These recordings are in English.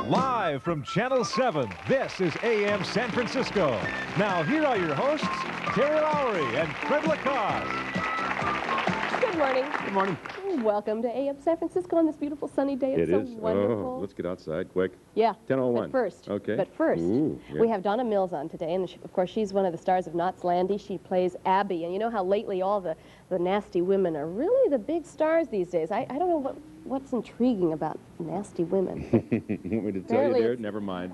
Live from Channel 7, this is AM San Francisco. Now, here are your hosts, Terry Lowry and Fred Lacoste. Good morning. Good morning. Welcome to AM San Francisco on this beautiful sunny day. It's so wonderful. Oh, let's get outside quick. Yeah. 10:01. But first, okay. But first, Ooh, yeah. we have Donna Mills on today, and of course she's one of the stars of Knots Landing. She plays Abby, and you know how lately all the nasty women are really the big stars these days. I don't know what's intriguing about nasty women. You want me to tell you there? Never mind.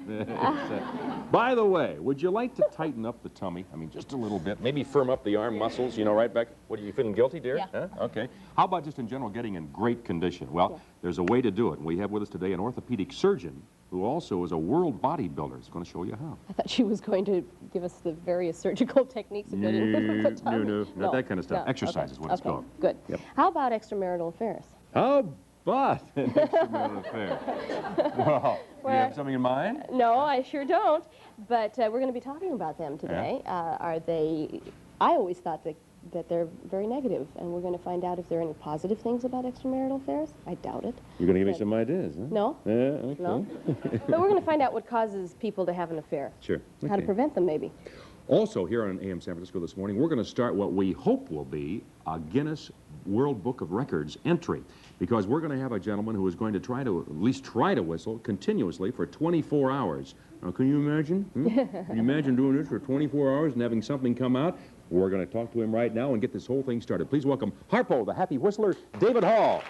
By the way, would you like to tighten up the tummy? I mean, just a little bit. Maybe firm up the arm muscles, you know, right back. What, are you feeling guilty, dear? Yeah. Huh? Okay. How about just in general getting in great condition? Well, there's a way to do it. We have with us today an orthopedic surgeon who also is a world bodybuilder. He's going to show you how. I thought she was going to give us the various surgical techniques of getting rid of the tummy. No, not that kind of stuff. No. Exercise is what it's called. Good. Yep. How about extramarital affairs? How about an extramarital affair? Well, do you have something in mind? No, I sure don't. But we're going to be talking about them today. Are they... I always thought that they're very negative, and we're going to find out if there are any positive things about extramarital affairs. I doubt it. You're going to give me some ideas, huh? No. Yeah, okay. No. But we're going to find out what causes people to have an affair. Sure. Okay. How to prevent them, maybe. Also, here on AM San Francisco this morning, we're going to start what we hope will be a Guinness World Book of Records entry, because we're going to have a gentleman who is going to at least try to whistle continuously for 24 hours. Now, can you imagine? Can you imagine doing this for 24 hours and having something come out? We're going to talk to him right now and get this whole thing started. Please welcome Harpo the Happy Whistler, David Hall.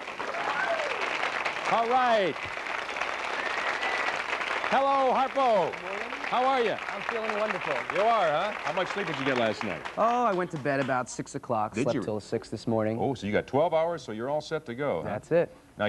All right. Hello, Harpo. How are you? I'm feeling wonderful. You are, huh? How much sleep did you get last night? Oh, I went to bed about 6 o'clock. Did Slept you? till 6 this morning. Oh, so you got 12 hours, so you're all set to go, huh? That's it. Now,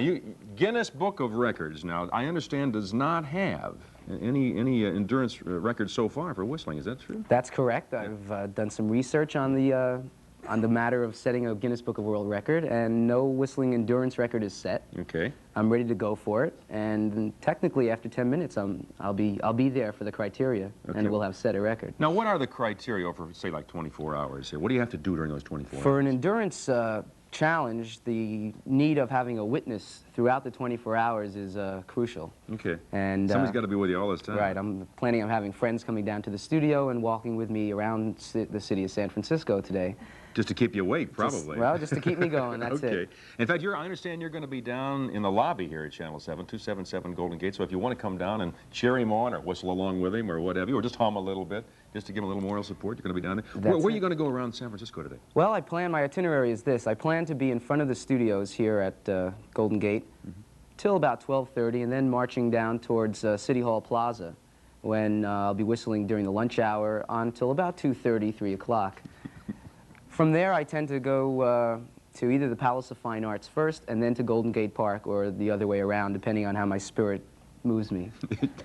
Guinness Book of Records, now, I understand, does not have any endurance records so far for whistling. Is that true? That's correct. I've done some research on the matter of setting a Guinness Book of World Record, and no whistling endurance record is set. Okay. I'm ready to go for it, and technically, after 10 minutes, I'll be there for the criteria, and we'll have set a record. Now, what are the criteria for, say, like 24 hours? What do you have to do during those 24 hours? For an endurance challenge, the need of having a witness throughout the 24 hours is crucial. Okay. And somebody's got to be with you all this time. Right. I'm planning on having friends coming down to the studio and walking with me around the city of San Francisco today. Just to keep you awake, probably. Just to keep me going, that's okay. it. In fact, I understand you're going to be down in the lobby here at Channel 7, 277 Golden Gate, so if you want to come down and cheer him on or whistle along with him or whatever, or just hum a little bit, just to give him a little moral support, you're going to be down there. Where are you going to go around San Francisco today? Well, my itinerary is this. I plan to be in front of the studios here at Golden Gate till about 12:30, and then marching down towards City Hall Plaza, when I'll be whistling during the lunch hour until about 2:30, 3 o'clock. From there, I tend to go to either the Palace of Fine Arts first, and then to Golden Gate Park, or the other way around, depending on how my spirit moves me.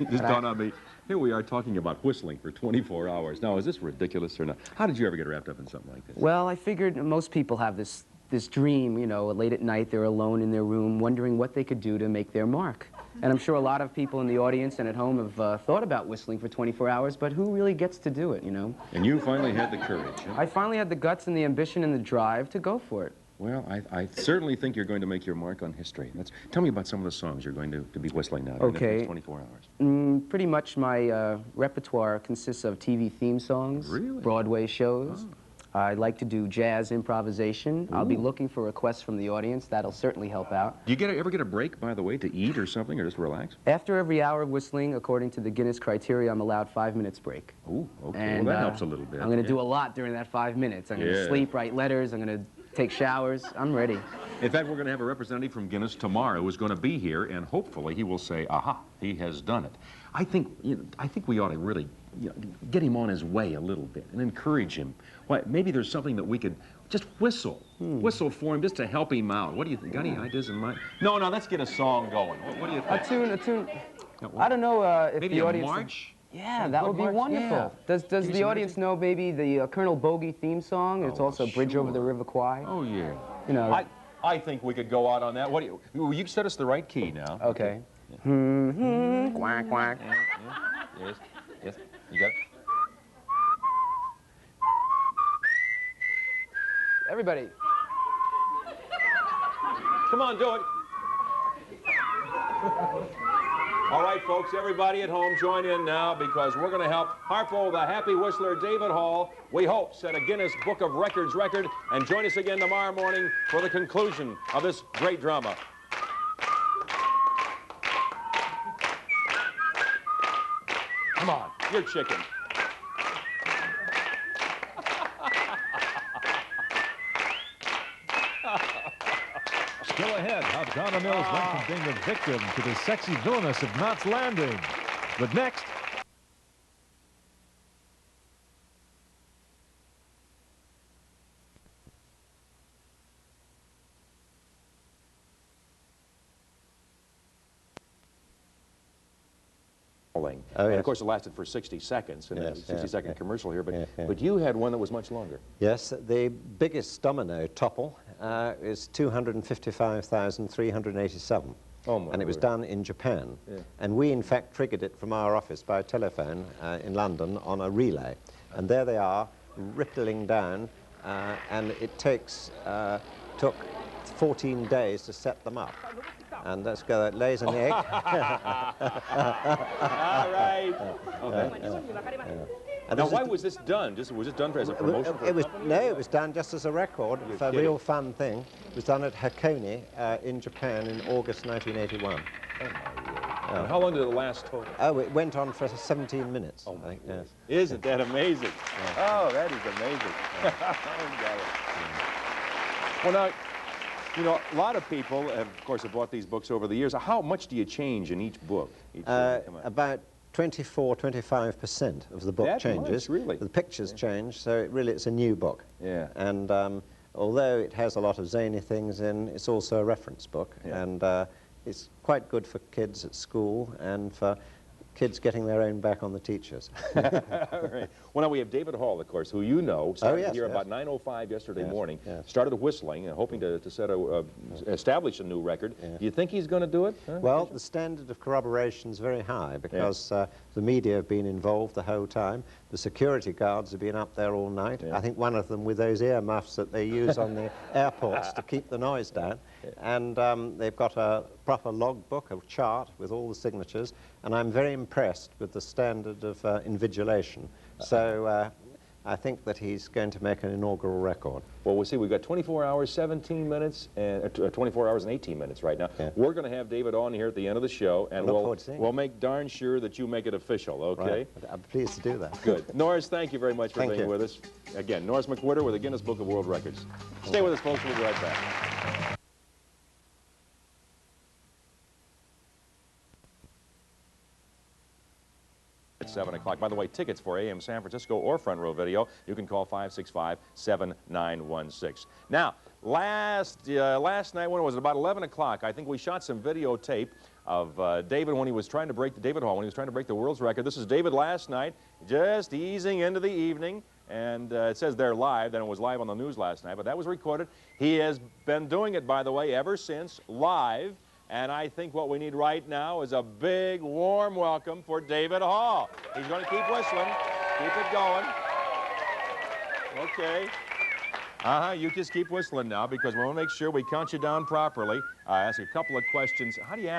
Just dawned on me, here we are talking about whistling for 24 hours. Now, is this ridiculous or not? How did you ever get wrapped up in something like this? Well, I figured most people have this dream, you know, late at night, they're alone in their room, wondering what they could do to make their mark. And I'm sure a lot of people in the audience and at home have thought about whistling for 24 hours, but who really gets to do it, you know? And you finally had the courage, huh? I finally had the guts and the ambition and the drive to go for it. Well, I certainly think you're going to make your mark on history. Tell me about some of the songs you're going to be whistling now during the next 24 hours. Pretty much my repertoire consists of TV theme songs, Broadway shows. I like to do jazz improvisation. I'll be looking for requests from the audience. That'll certainly help out. Do you ever get a break, by the way, to eat or something, or just relax? After every hour of whistling, according to the Guinness criteria, I'm allowed 5 minutes break. Ooh, okay. And, well, that helps a little bit. I'm going to do a lot during that 5 minutes. I'm going to sleep, write letters, I'm going to take showers. I'm ready. In fact, we're going to have a representative from Guinness tomorrow who's going to be here, and hopefully he will say, aha, he has done it. I think we ought to really get him on his way a little bit and encourage him. Why, maybe there's something that we could just whistle. Whistle for him just to help him out. What do you think? Got any ideas in mind? No, let's get a song going. What do you think? A tune. I don't know if maybe the a audience... march? Yeah, that would be wonderful. Yeah. Does the audience know maybe the Colonel Bogey theme song? It's also Bridge Over the River Kwai. Oh, yeah. You know. I think we could go out on that. You set us the right key now. Okay. Quack, quack. Yes. You got it? Everybody. Come on, do it. All right, folks, everybody at home, join in now because we're going to help Harpo the Happy Whistler, David Hall, we hope, set a Guinness Book of Records record, and join us again tomorrow morning for the conclusion of this great drama. Come on, you're chicken. Still ahead, how Donna Mills went from being a victim to the sexy villainess of Knots Landing. But next... And of course, it lasted for 60 seconds, and a 60-second commercial here, but you had one that was much longer. Yes, the biggest domino topple is 255,387. Oh, my and it was Lord. done in Japan. Yeah. And we, in fact, triggered it from our office by telephone in London on a relay. And there they are, rippling down, and it took 14 days to set them up. And let's go, that lays an egg. All right. And now, why was this done? Was it done as a promotion? No, it was done just as a record. It's a real fun thing. It was done at Hakone in Japan in August 1981. And how long did it last total? Oh, it went on for 17 minutes, I think, yes. Isn't that amazing? Oh, that is amazing. Well, now, you know, a lot of people, have, of course, have bought these books over the years. How much do you change in each book? About 24–25% of the book changes. Much, really? The pictures change, so it's a new book. Yeah. And although it has a lot of zany things in, it's also a reference book. Yeah. And it's quite good for kids at school and for kids getting their own back on the teachers. Right. Well, now we have David Hall, of course, who you know started here about 9:05 yesterday morning. Yes. Started whistling and hoping to establish a new record. Yeah. Do you think he's going to do it? Well, the standard of corroboration is very high because the media have been involved the whole time. The security guards have been up there all night. Yeah. I think one of them with those earmuffs that they use on the airports to keep the noise down. And they've got a proper logbook, a chart with all the signatures, and I'm very impressed with the standard of invigilation. So I think that he's going to make an inaugural record. Well, we'll see. We've got 24 hours, 17 minutes, and 24 hours and 18 minutes right now. Yeah. We're going to have David on here at the end of the show, and we'll make darn sure that you make it official, okay? Right. I'm pleased to do that. Good. Norris, thank you very much for being with us. Again, Norris McWhirter with the Guinness Book of World Records. Stay with us, folks. We'll be right back. At 7 o'clock. By the way, tickets for AM San Francisco or Front Row Video, you can call 565-7916. Now, last night, when it was about 11 o'clock, I think we shot some videotape of David when he was trying to break, David Hall, when he was trying to break the world's record. This is David last night, just easing into the evening. And it says they're live, then it was live on the news last night, but that was recorded. He has been doing it, by the way, ever since, live. And I think what we need right now is a big, warm welcome for David Hall. He's going to keep whistling. Keep it going. Okay. You just keep whistling now because we want to make sure we count you down properly. I ask a couple of questions. How do you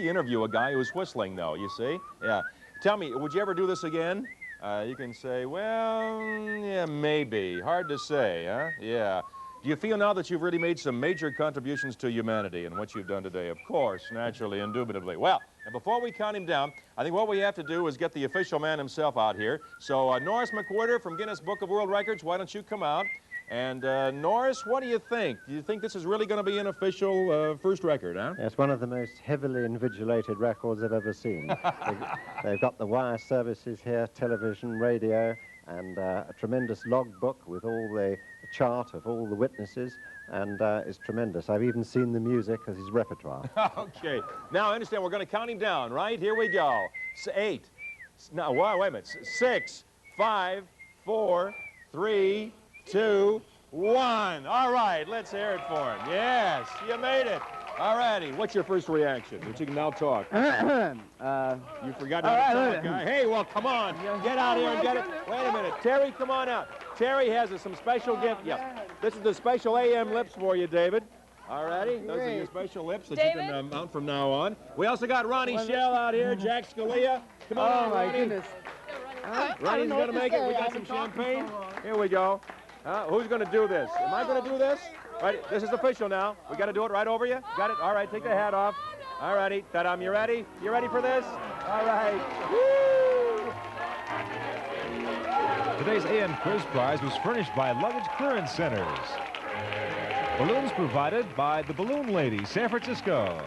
interview a guy who's whistling, though, you see? Yeah. Tell me, would you ever do this again? You can say, well, yeah, maybe. Hard to say, huh? Yeah. Do you feel now that you've really made some major contributions to humanity in what you've done today? Of course, naturally, indubitably. Well, and before we count him down, I think what we have to do is get the official man himself out here. So, Norris McWhirter from Guinness Book of World Records, why don't you come out? And, Norris, what do you think? Do you think this is really going to be an official first record, huh? It's one of the most heavily invigilated records I've ever seen. They've got the wire services here, television, radio, and a tremendous logbook with all the chart of all the witnesses, and it's tremendous. I've even seen the music as his repertoire. Okay. Now, I understand we're going to count him down, right? Here we go. 8. No, wait a minute. 6, 5, 4, 3, 2, 1. All right, let's hear it for him. Yes, you made it. All righty. What's your first reaction? That you can now talk. You forgot how to talk. Hey, well, come on. Get out here and get it. Wait a minute. Terry, come on out. Terry has some special gift. Yeah. This is the special AM lips for you, David. All righty. Those are your special lips that you David? can mount from now on. We also got Ronnie Shell out here, Jack Scalia. Come on, Oh, my Ronnie. goodness. Ronnie's going to make it. We got some champagne. Here we go. Who's going to do this? Am I going to do this? All right, this is official now. We got to do it right over you. Got it? All right, take the hat off. All righty. Ta-dam, you ready? You ready for this? All right. Woo! Today's AM Quiz Prize was furnished by Luggage Clearance Centers. Balloons provided by the Balloon Lady, San Francisco.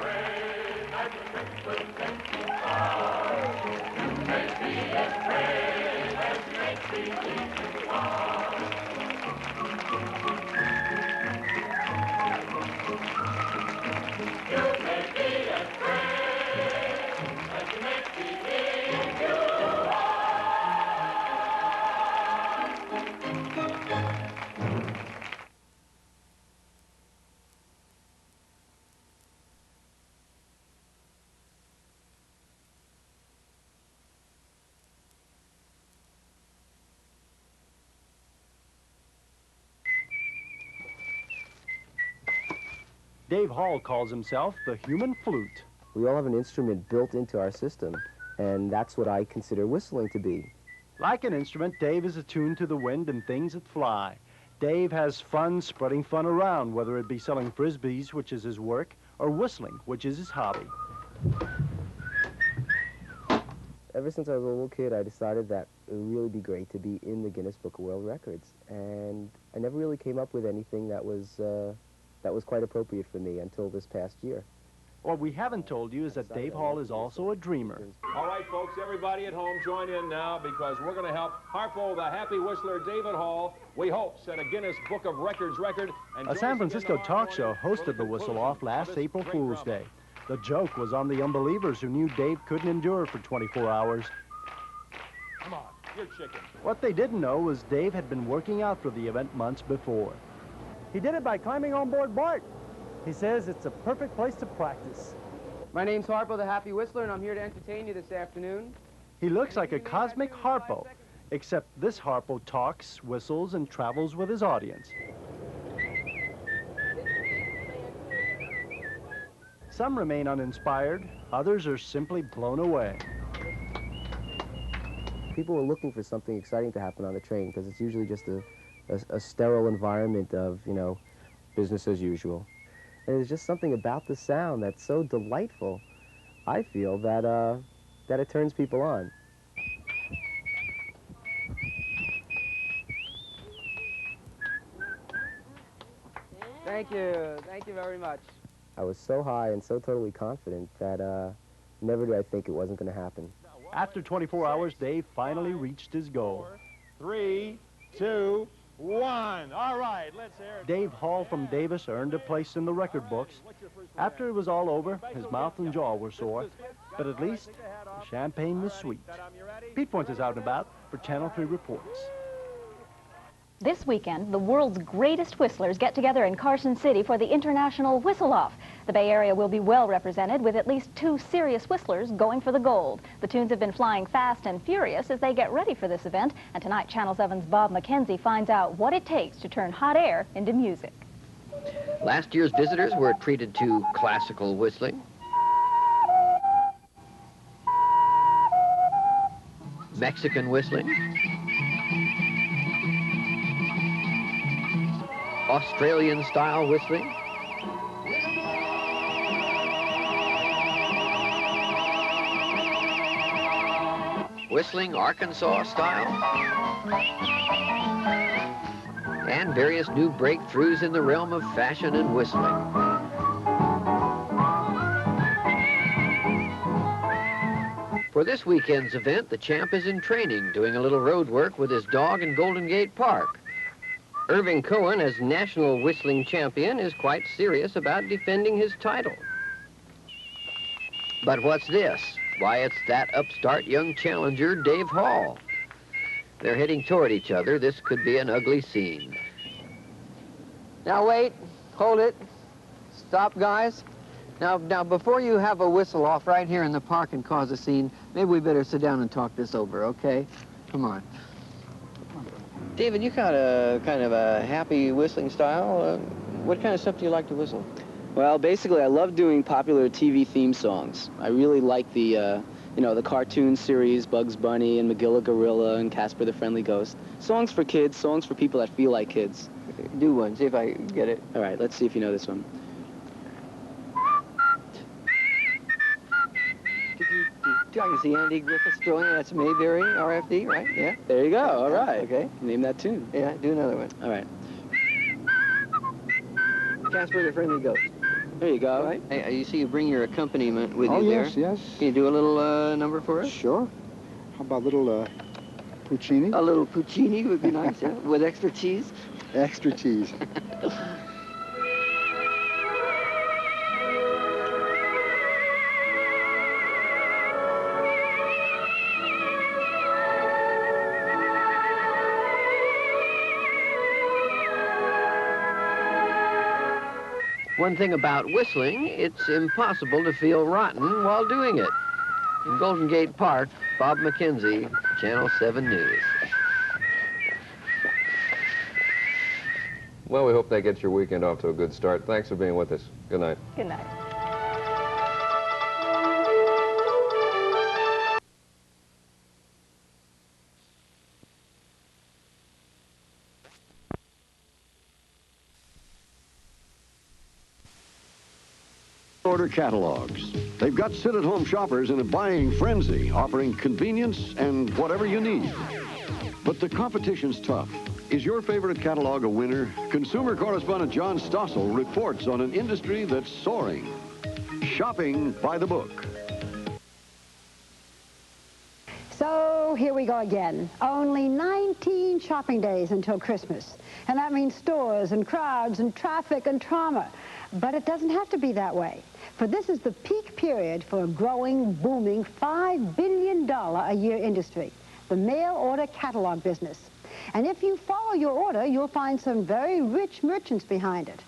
Dave Hall calls himself the human flute. We all have an instrument built into our system, and that's what I consider whistling to be. Like an instrument, Dave is attuned to the wind and things that fly. Dave has fun spreading fun around, whether it be selling frisbees, which is his work, or whistling, which is his hobby. Ever since I was a little kid, I decided that it would really be great to be in the Guinness Book of World Records, and I never really came up with anything that was quite appropriate for me until this past year. What we haven't told you is that Dave Hall is also a dreamer. All right, folks, everybody at home, join in now because we're going to help Harpo the Happy Whistler, David Hall, we hope, set a Guinness Book of Records record. And A San Francisco talk show hosted the whistle-off last April Fool's Day. The joke was on the unbelievers who knew Dave couldn't endure for 24 hours. Come on, you're chicken. What they didn't know was Dave had been working out for the event months before. He did it by climbing on board Bart. He says it's a perfect place to practice. My name's Harpo the Happy Whistler, and I'm here to entertain you this afternoon. He looks like a cosmic Harpo, except this Harpo talks, whistles, and travels with his audience. Some remain uninspired, others are simply blown away. People are looking for something exciting to happen on the train because it's usually just a sterile environment of, you know, business as usual. And there's just something about the sound that's so delightful, I feel, that it turns people on. Thank you very much. I was so high and so totally confident that never did I think it wasn't going to happen. After 24 hours, Dave finally reached his goal. 3, 2, 1. All right, let's hear it. Dave Hall from Davis earned a place in the record books. After it was all over, his mouth and jaw were sore, but at least the champagne was sweet. Pete Points is out and about for Channel 3 Reports. This weekend, the world's greatest whistlers get together in Carson City for the International Whistle-Off. The Bay Area will be well represented with at least 2 serious whistlers going for the gold. The tunes have been flying fast and furious as they get ready for this event. And tonight, Channel 7's Bob McKenzie finds out what it takes to turn hot air into music. Last year's visitors were treated to classical whistling, Mexican whistling, Australian-style whistling, whistling Arkansas style, and various new breakthroughs in the realm of fashion and whistling. For this weekend's event, the champ is in training, doing a little road work with his dog in Golden Gate Park. Irving Cohen, as national whistling champion, is quite serious about defending his title. But what's this? Why, it's that upstart young challenger, Dave Hall. They're heading toward each other. This could be an ugly scene. Now wait, hold it, stop guys. Now before you have a whistle off right here in the park and cause a scene, maybe we better sit down and talk this over, okay? Come on. David, you got a kind of a happy whistling style. What kind of stuff do you like to whistle? Well, basically, I love doing popular TV theme songs. I really like the, you know, the cartoon series, Bugs Bunny and Magilla Gorilla and Casper the Friendly Ghost. Songs for kids, songs for people that feel like kids. Do one, see if I get it. All right, let's see if you know this one. I can see Andy Griffiths throwing it. That's Mayberry, RFD, right? Yeah. There you go, all right. Okay. Name that tune. Yeah, do another one. All right. Casper the Friendly Ghost. There you go. Right. Hey, you see you bring your accompaniment with Oh, you there. yes, yes. Can you do a little number for us? Sure. How about a little Puccini? A little Puccini would be nice, yeah? With extra cheese? Extra cheese. One thing about whistling, it's impossible to feel rotten while doing it. In Golden Gate Park, Bob McKenzie, Channel 7 News. Well, we hope that gets your weekend off to a good start. Thanks for being with us. Good night. Good night. Order catalogs. They've got sit-at-home shoppers in a buying frenzy, offering convenience and whatever you need. But the competition's tough. Is your favorite catalog a winner? Consumer correspondent John Stossel reports on an industry that's soaring. Shopping by the book. So here we go again. Only 19 shopping days until Christmas. And that means stores and crowds and traffic and trauma. But it doesn't have to be that way. For this is the peak period for a growing, booming $5 billion a year industry, the mail order catalog business. And if you follow your order, you'll find some very rich merchants behind it.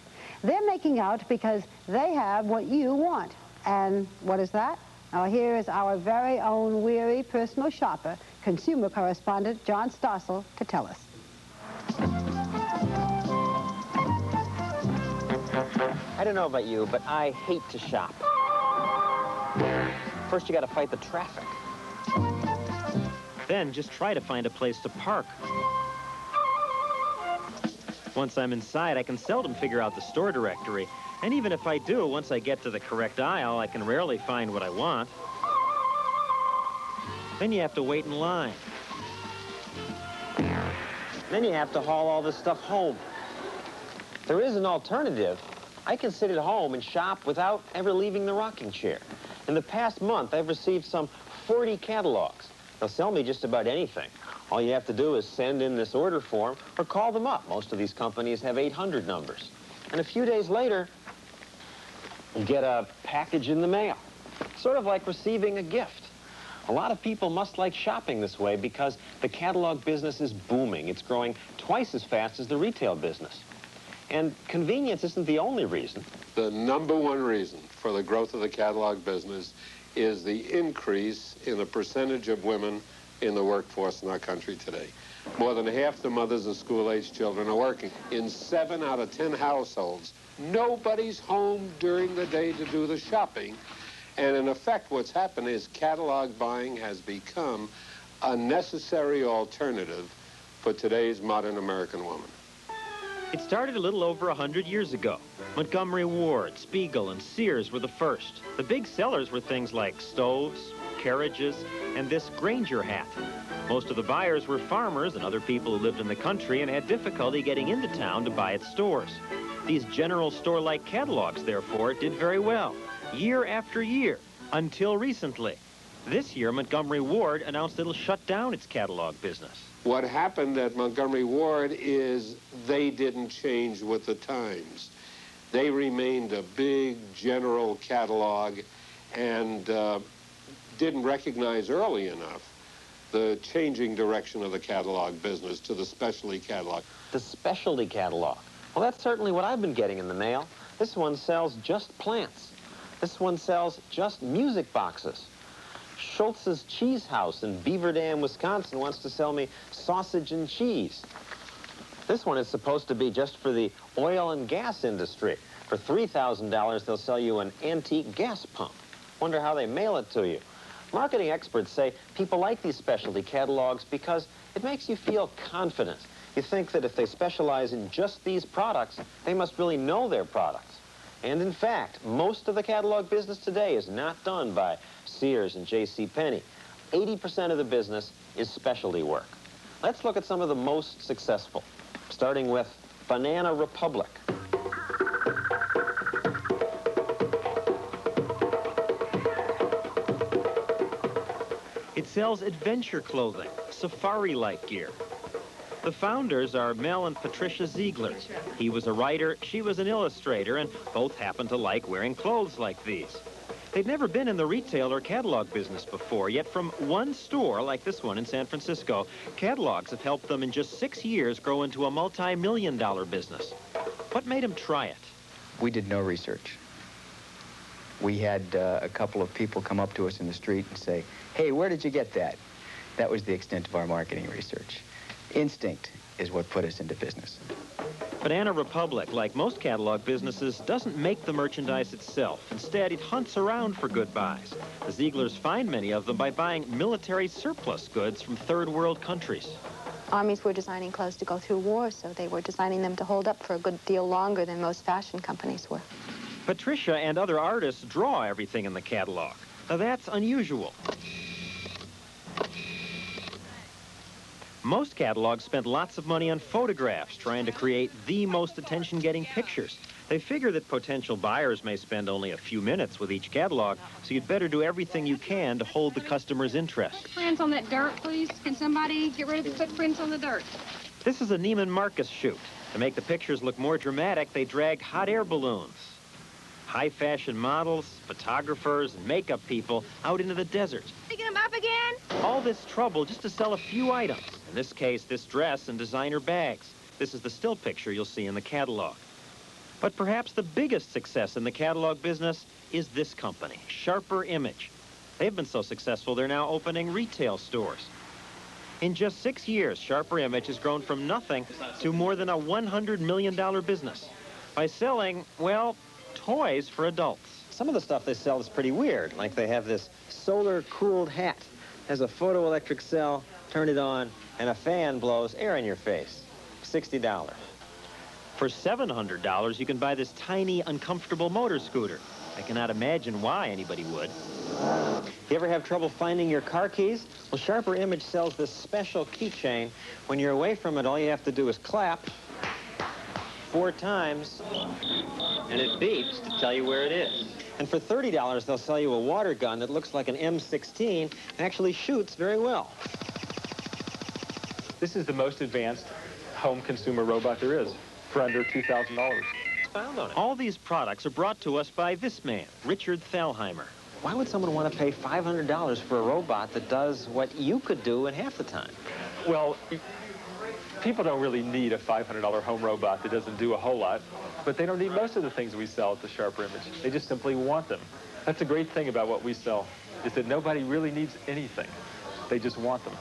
They're making out because they have what you want. And what is that? Now, here is our very own weary personal shopper, consumer correspondent John Stossel, to tell us. I don't know about you, but I hate to shop. First, you got to fight the traffic. Then, just try to find a place to park. Once I'm inside, I can seldom figure out the store directory. And even if I do, once I get to the correct aisle, I can rarely find what I want. Then you have to wait in line. Then you have to haul all this stuff home. There is an alternative. I can sit at home and shop without ever leaving the rocking chair. In the past month, I've received some 40 catalogs. They'll sell me just about anything. All you have to do is send in this order form or call them up. Most of these companies have 800 numbers. And a few days later, you get a package in the mail. Sort of like receiving a gift. A lot of people must like shopping this way because the catalog business is booming. It's growing twice as fast as the retail business. And convenience isn't the only reason. The number one reason for the growth of the catalog business is the increase in the percentage of women in the workforce in our country today. More than half the mothers of school-aged children are working. In 7 out of 10 households, nobody's home during the day to do the shopping. And in effect, what's happened is catalog buying has become a necessary alternative for today's modern American woman. It started a little over 100 years ago. Montgomery Ward, Spiegel, and Sears were the first. The big sellers were things like stoves, carriages, and this Granger hat. Most of the buyers were farmers and other people who lived in the country and had difficulty getting into town to buy at stores. These general store-like catalogs, therefore, did very well, year after year, until recently. This year, Montgomery Ward announced it'll shut down its catalog business. What happened at Montgomery Ward is they didn't change with the times. They remained a big general catalog and didn't recognize early enough the changing direction of the catalog business to the specialty catalog. The specialty catalog. Well, that's certainly what I've been getting in the mail. This one sells just plants. This one sells just music boxes. Schultz's Cheese House in Beaver Dam, Wisconsin wants to sell me sausage and cheese. This one is supposed to be just for the oil and gas industry, For $3,000, they'll sell you an antique gas pump. Wonder how they mail it to you. Marketing experts say people like these specialty catalogs because it makes you feel confident. You think that if they specialize in just these products, they must really know their products. And in fact, most of the catalog business today is not done by Sears and J.C. Penney. 80% of the business is specialty work. Let's look at some of the most successful, starting with Banana Republic. It sells adventure clothing, safari-like gear. The founders are Mel and Patricia Ziegler. He was a writer, she was an illustrator, and both happen to like wearing clothes like these. They'd never been in the retail or catalog business before, yet from one store, like this one in San Francisco, catalogs have helped them in just 6 years grow into a multi-million-dollar business. What made them try it? We did no research. We had a couple of people come up to us in the street and say, "Hey, where did you get that?" That was the extent of our marketing research. Instinct is what put us into business. Banana Republic, like most catalog businesses, doesn't make the merchandise itself. Instead, it hunts around for good buys. The Zieglers find many of them by buying military surplus goods from third world countries. Armies were designing clothes to go through war, so they were designing them to hold up for a good deal longer than most fashion companies were. Patricia and other artists draw everything in the catalog. Now that's unusual. Most catalogs spend lots of money on photographs, trying to create the most attention-getting pictures. They figure that potential buyers may spend only a few minutes with each catalog, so you'd better do everything you can to hold the customer's interest. Footprints on that dirt, please. Can somebody get rid of the footprints on the dirt? This is a Neiman Marcus shoot. To make the pictures look more dramatic, they drag hot air balloons. High-fashion models, photographers, and makeup people out into the desert. Picking them up again? All this trouble just to sell a few items. In this case, this dress and designer bags. This is the still picture you'll see in the catalog. But perhaps the biggest success in the catalog business is this company, Sharper Image. They've been so successful, they're now opening retail stores. In just 6 years, Sharper Image has grown from nothing to more than a $100 million business by selling, well, toys for adults. Some of the stuff they sell is pretty weird, like they have this solar-cooled hat. Has a photoelectric cell, turn it on, and a fan blows air in your face. $60. For $700, you can buy this tiny, uncomfortable motor scooter. I cannot imagine why anybody would. You ever have trouble finding your car keys? Well, Sharper Image sells this special keychain. When you're away from it, all you have to do is clap 4 times, and it beeps to tell you where it is. And for $30, they'll sell you a water gun that looks like an M16 and actually shoots very well. This is the most advanced home consumer robot there is, for under $2,000. Found on it. All these products are brought to us by this man, Richard Thalheimer. Why would someone want to pay $500 for a robot that does what you could do in half the time? Well, people don't really need a $500 home robot that doesn't do a whole lot, but they don't need most of the things we sell at the Sharper Image. They just simply want them. That's a great thing about what we sell, is that nobody really needs anything. They just want them.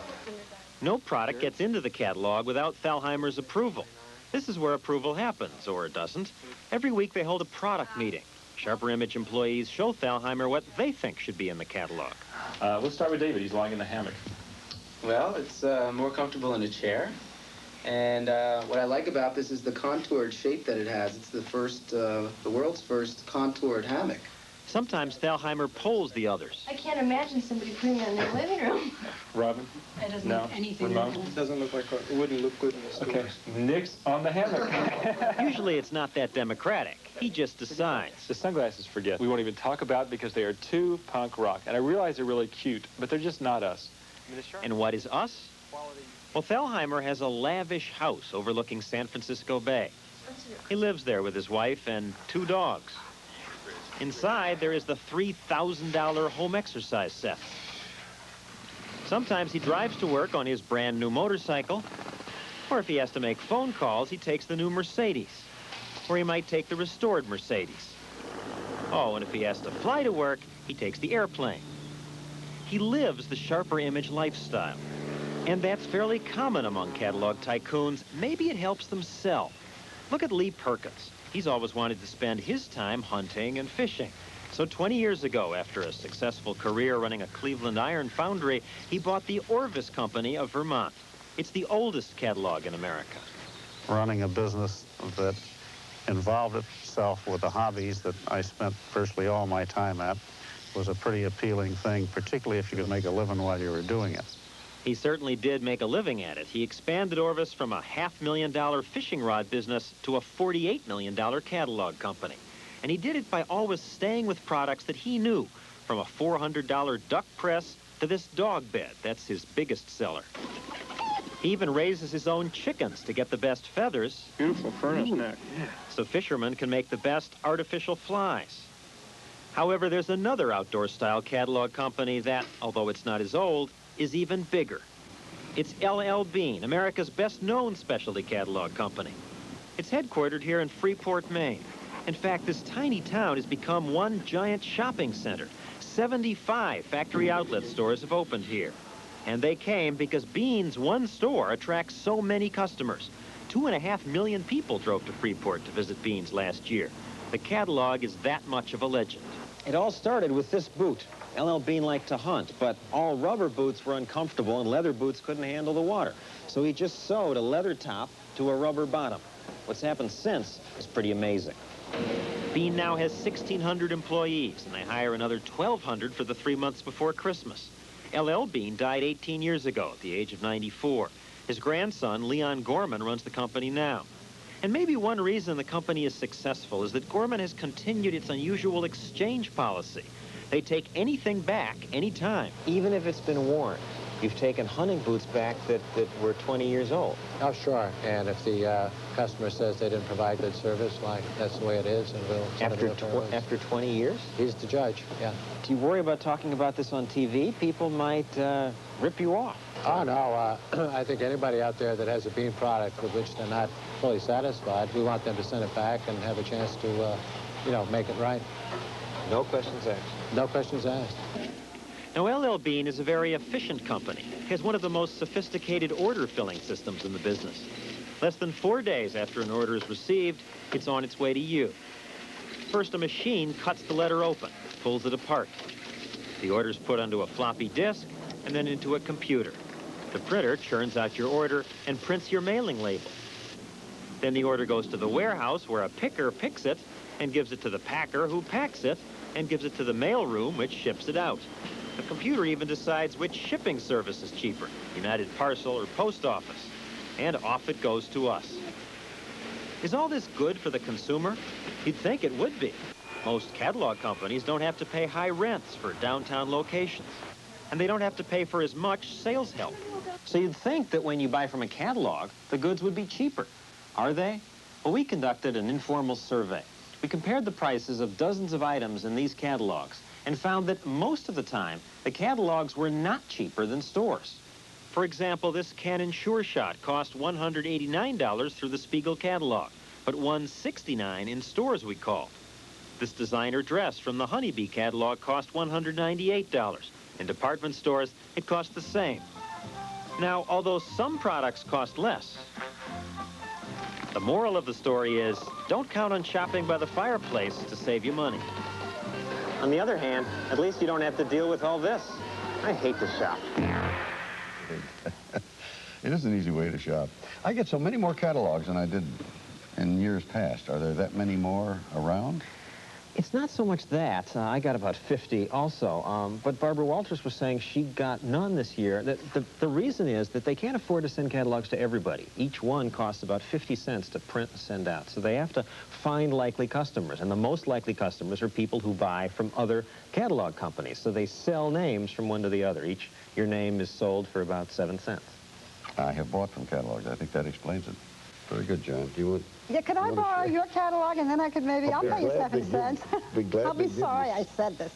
No product gets into the catalog without Thalheimer's approval. This is where approval happens, or it doesn't. Every week they hold a product meeting. Sharper Image employees show Thalheimer what they think should be in the catalog. Let's start with David. He's lying in the hammock. Well, it's more comfortable in a chair. And what I like about this is the contoured shape that it has. It's the world's first contoured hammock. Sometimes Thalheimer polls the others. I can't imagine somebody putting it in their living room. Robin? It doesn't No. look anything. Ramon? It doesn't look like it wouldn't look good in the store. Okay. Nick's on the hammock. Usually it's not that democratic. He just decides. The sunglasses, forget. We won't even talk about because they are too punk rock. And I realize they're really cute, but they're just not us. And what is us? Well, Thalheimer has a lavish house overlooking San Francisco Bay. He lives there with his wife and 2 dogs. Inside, there is the $3,000 home exercise set. Sometimes he drives to work on his brand new motorcycle, or if he has to make phone calls, he takes the new Mercedes, or he might take the restored Mercedes. Oh, and if he has to fly to work, he takes the airplane. He lives the Sharper Image lifestyle. And that's fairly common among catalog tycoons. Maybe it helps them sell. Look at Lee Perkins. He's always wanted to spend his time hunting and fishing. So 20 years ago, after a successful career running a Cleveland iron foundry, he bought the Orvis Company of Vermont. It's the oldest catalog in America. Running a business that involved itself with the hobbies that I spent virtually all my time at was a pretty appealing thing, particularly if you could make a living while you were doing it. He certainly did make a living at it. He expanded Orvis from a $500,000 fishing rod business to a $48 million catalog company. And he did it by always staying with products that he knew, from a $400 duck press to this dog bed. That's his biggest seller. He even raises his own chickens to get the best feathers. Beautiful furnace neck. So fishermen can make the best artificial flies. However, there's another outdoor-style catalog company that, although it's not as old, is even bigger. It's L.L. Bean, America's best-known specialty catalog company. It's headquartered here in Freeport, Maine. In fact, this tiny town has become one giant shopping center. 75 factory outlet stores have opened here. And they came because Bean's one store attracts so many customers. 2.5 million people drove to Freeport to visit Bean's last year. The catalog is that much of a legend. It all started with this boot. L.L. Bean liked to hunt, but all rubber boots were uncomfortable and leather boots couldn't handle the water. So he just sewed a leather top to a rubber bottom. What's happened since is pretty amazing. Bean now has 1,600 employees, and they hire another 1,200 for the 3 months before Christmas. L.L. Bean died 18 years ago at the age of 94. His grandson, Leon Gorman, runs the company now. And maybe one reason the company is successful is that Gorman has continued its unusual exchange policy. They take anything back anytime. Even if it's been worn. You've taken hunting boots back that were 20 years old. Oh, sure. And if the customer says they didn't provide good service, like, that's the way it is, and we'll send it to them. After 20 years? He's the judge, yeah. Do you worry about talking about this on TV? People might rip you off. Oh, no. I think anybody out there that has a Bean product with which they're not fully satisfied, we want them to send it back and have a chance to, you know, make it right. No questions asked. No questions asked. Now, L.L. Bean is a very efficient company. It has one of the most sophisticated order-filling systems in the business. Less than 4 days after an order is received, it's on its way to you. First, a machine cuts the letter open, pulls it apart. The order's put onto a floppy disk and then into a computer. The printer churns out your order and prints your mailing label. Then the order goes to the warehouse where a picker picks it and gives it to the packer who packs it and gives it to the mail room which ships it out. The computer even decides which shipping service is cheaper, United Parcel or Post Office. And off it goes to us. Is all this good for the consumer? You'd think it would be. Most catalog companies don't have to pay high rents for downtown locations. And they don't have to pay for as much sales help. So you'd think that when you buy from a catalog, the goods would be cheaper. Are they? Well, we conducted an informal survey. We compared the prices of dozens of items in these catalogs and found that most of the time, the catalogs were not cheaper than stores. For example, this Canon Sure Shot cost $189 through the Spiegel catalog, but $169 in stores we called. This designer dress from the Honeybee catalog cost $198. In department stores, it cost the same. Now, although some products cost less, the moral of the story is, don't count on shopping by the fireplace to save you money. On the other hand, at least you don't have to deal with all this. I hate to shop. It is an easy way to shop. I get so many more catalogs than I did in years past. Are there that many more around? It's not so much that. I got about 50 also. But Barbara Walters was saying she got none this year. The reason is that they can't afford to send catalogs to everybody. Each one costs about 50 cents to print and send out. So they have to find likely customers. And the most likely customers are people who buy from other catalog companies. So they sell names from one to the other. Your name is sold for about 7 cents. I have bought from catalogs. I think that explains it. Very good, John. Do you want... Yeah, could I borrow your catalog and then I could maybe, I'll pay you 7 cents. Be glad I'll be to give sorry you... I said this.